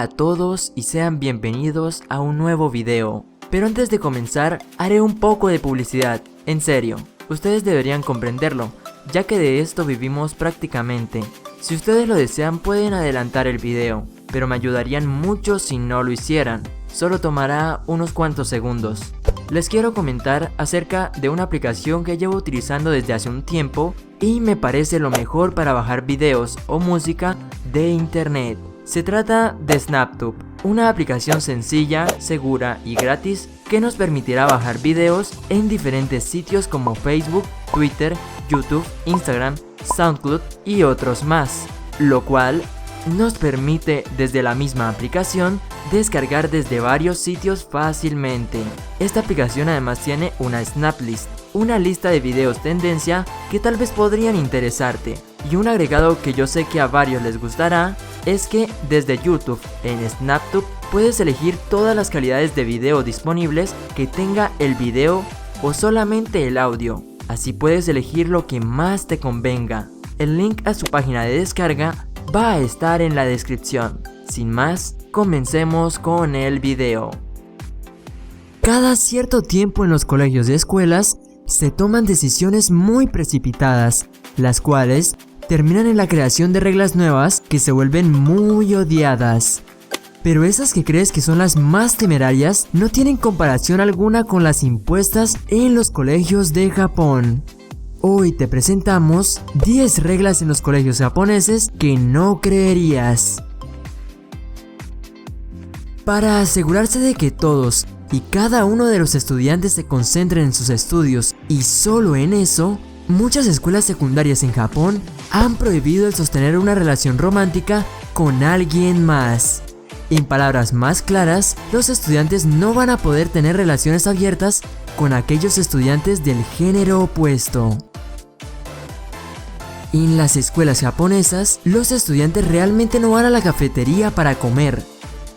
Hola a todos y sean bienvenidos a un nuevo video. Pero antes de comenzar, haré un poco de publicidad. En serio, ustedes deberían comprenderlo, ya que de esto vivimos prácticamente. Si ustedes lo desean pueden adelantar el video, pero me ayudarían mucho si no lo hicieran. Solo tomará unos cuantos segundos. Les quiero comentar acerca de una aplicación que llevo utilizando desde hace un tiempo y me parece lo mejor para bajar videos o música de internet. Se trata de SnapTube, una aplicación sencilla, segura y gratis que nos permitirá bajar videos en diferentes sitios como Facebook, Twitter, YouTube, Instagram, SoundCloud y otros más, lo cual nos permite desde la misma aplicación descargar desde varios sitios fácilmente. Esta aplicación además tiene una Snaplist, una lista de videos tendencia que tal vez podrían interesarte, y un agregado que yo sé que a varios les gustará es que desde YouTube en SnapTube puedes elegir todas las calidades de video disponibles que tenga el video o solamente el audio. Así puedes elegir lo que más te convenga. El link a su página de descarga va a estar en la descripción. Sin más, comencemos con el video. Cada cierto tiempo en los colegios y escuelas se toman decisiones muy precipitadas, las cuales terminan en la creación de reglas nuevas que se vuelven muy odiadas. Pero esas que crees que son las más temerarias no tienen comparación alguna con las impuestas en los colegios de Japón. Hoy te presentamos 10 reglas en los colegios japoneses que no creerías. Para asegurarse de que todos y cada uno de los estudiantes se concentren en sus estudios y solo en eso, muchas escuelas secundarias en Japón han prohibido el sostener una relación romántica con alguien más. En palabras más claras, los estudiantes no van a poder tener relaciones abiertas con aquellos estudiantes del género opuesto. En las escuelas japonesas, los estudiantes realmente no van a la cafetería para comer.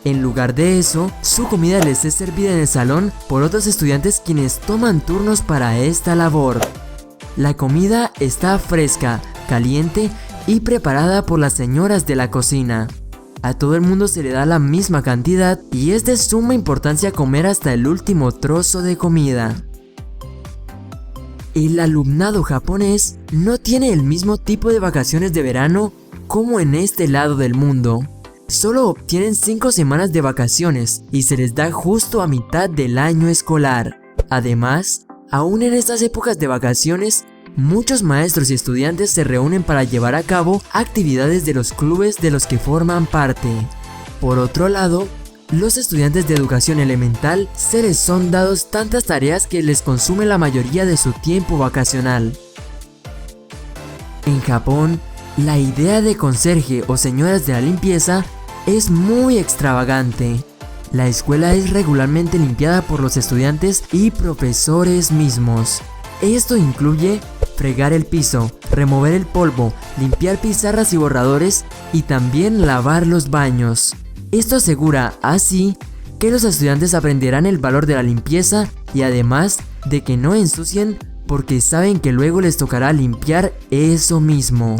En lugar de eso, su comida les es servida en el salón por otros estudiantes quienes toman turnos para esta labor. La comida está fresca, caliente y preparada por las señoras de la cocina. A todo el mundo se le da la misma cantidad y es de suma importancia comer hasta el último trozo de comida. El alumnado japonés no tiene el mismo tipo de vacaciones de verano como en este lado del mundo. Solo obtienen 5 semanas de vacaciones y se les da justo a mitad del año escolar. Además, aún en estas épocas de vacaciones, muchos maestros y estudiantes se reúnen para llevar a cabo actividades de los clubes de los que forman parte. Por otro lado, los estudiantes de educación elemental se les son dados tantas tareas que les consume la mayoría de su tiempo vacacional. En Japón, la idea de conserje o señoras de la limpieza es muy extravagante. La escuela es regularmente limpiada por los estudiantes y profesores mismos. Esto incluye fregar el piso, remover el polvo, limpiar pizarras y borradores y también lavar los baños. Esto asegura así que los estudiantes aprenderán el valor de la limpieza y además de que no ensucien porque saben que luego les tocará limpiar eso mismo.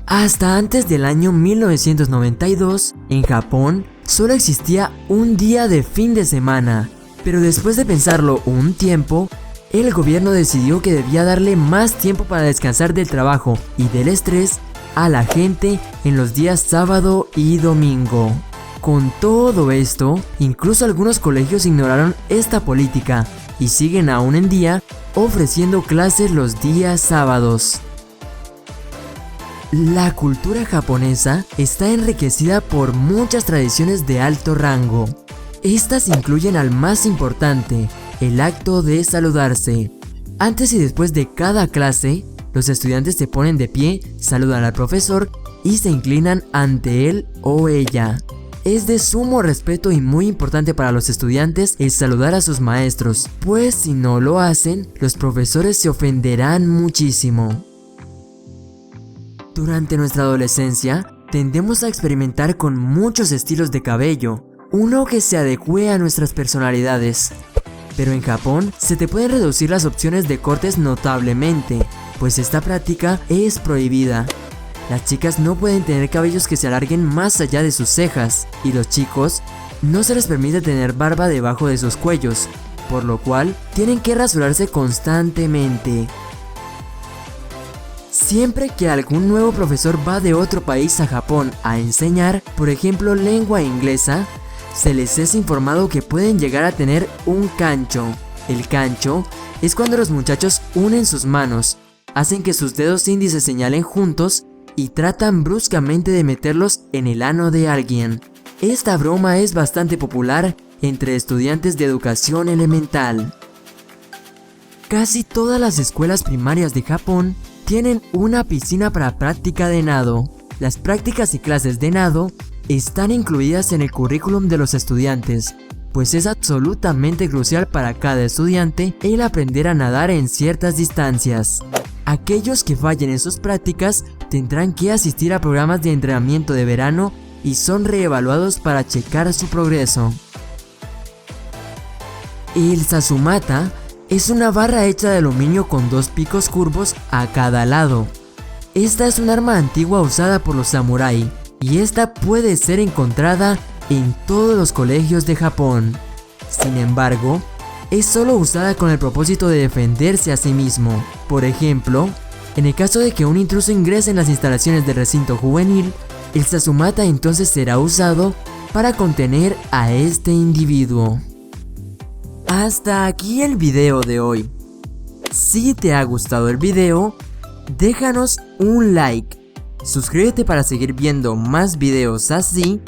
Hasta antes del año 1992, en Japón solo existía un día de fin de semana, pero después de pensarlo un tiempo, el gobierno decidió que debía darle más tiempo para descansar del trabajo y del estrés a la gente en los días sábado y domingo. Con todo esto, incluso algunos colegios ignoraron esta política y siguen aún en día ofreciendo clases los días sábados. La cultura japonesa está enriquecida por muchas tradiciones de alto rango. Estas incluyen al más importante, el acto de saludarse. Antes y después de cada clase, los estudiantes se ponen de pie, saludan al profesor y se inclinan ante él o ella. Es de sumo respeto y muy importante para los estudiantes el saludar a sus maestros, pues si no lo hacen, los profesores se ofenderán muchísimo. Durante nuestra adolescencia, tendemos a experimentar con muchos estilos de cabello, uno que se adecue a nuestras personalidades. Pero en Japón se te pueden reducir las opciones de cortes notablemente, pues esta práctica es prohibida. Las chicas no pueden tener cabellos que se alarguen más allá de sus cejas, y los chicos no se les permite tener barba debajo de sus cuellos, por lo cual tienen que rasurarse constantemente. Siempre que algún nuevo profesor va de otro país a Japón a enseñar, por ejemplo lengua inglesa, se les es informado que pueden llegar a tener un kancho. El kancho es cuando los muchachos unen sus manos, hacen que sus dedos índices señalen juntos y tratan bruscamente de meterlos en el ano de alguien. Esta broma es bastante popular entre estudiantes de educación elemental. Casi todas las escuelas primarias de Japón tienen una piscina para práctica de nado. Las prácticas y clases de nado están incluidas en el currículum de los estudiantes, pues es absolutamente crucial para cada estudiante el aprender a nadar en ciertas distancias. Aquellos que fallen en sus prácticas tendrán que asistir a programas de entrenamiento de verano y son reevaluados para checar su progreso. El Sasumata es una barra hecha de aluminio con dos picos curvos a cada lado. Esta es un arma antigua usada por los samurái y esta puede ser encontrada en todos los colegios de Japón. Sin embargo, es solo usada con el propósito de defenderse a sí mismo. Por ejemplo, en el caso de que un intruso ingrese en las instalaciones del recinto juvenil, el Sasumata entonces será usado para contener a este individuo. Hasta aquí el video de hoy. Si te ha gustado el video, déjanos un like, suscríbete para seguir viendo más videos así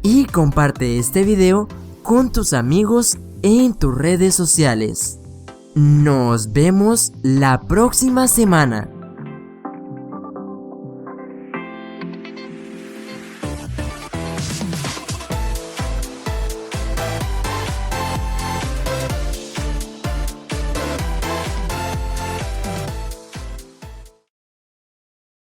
y comparte este video con tus amigos en tus redes sociales. Nos vemos la próxima semana.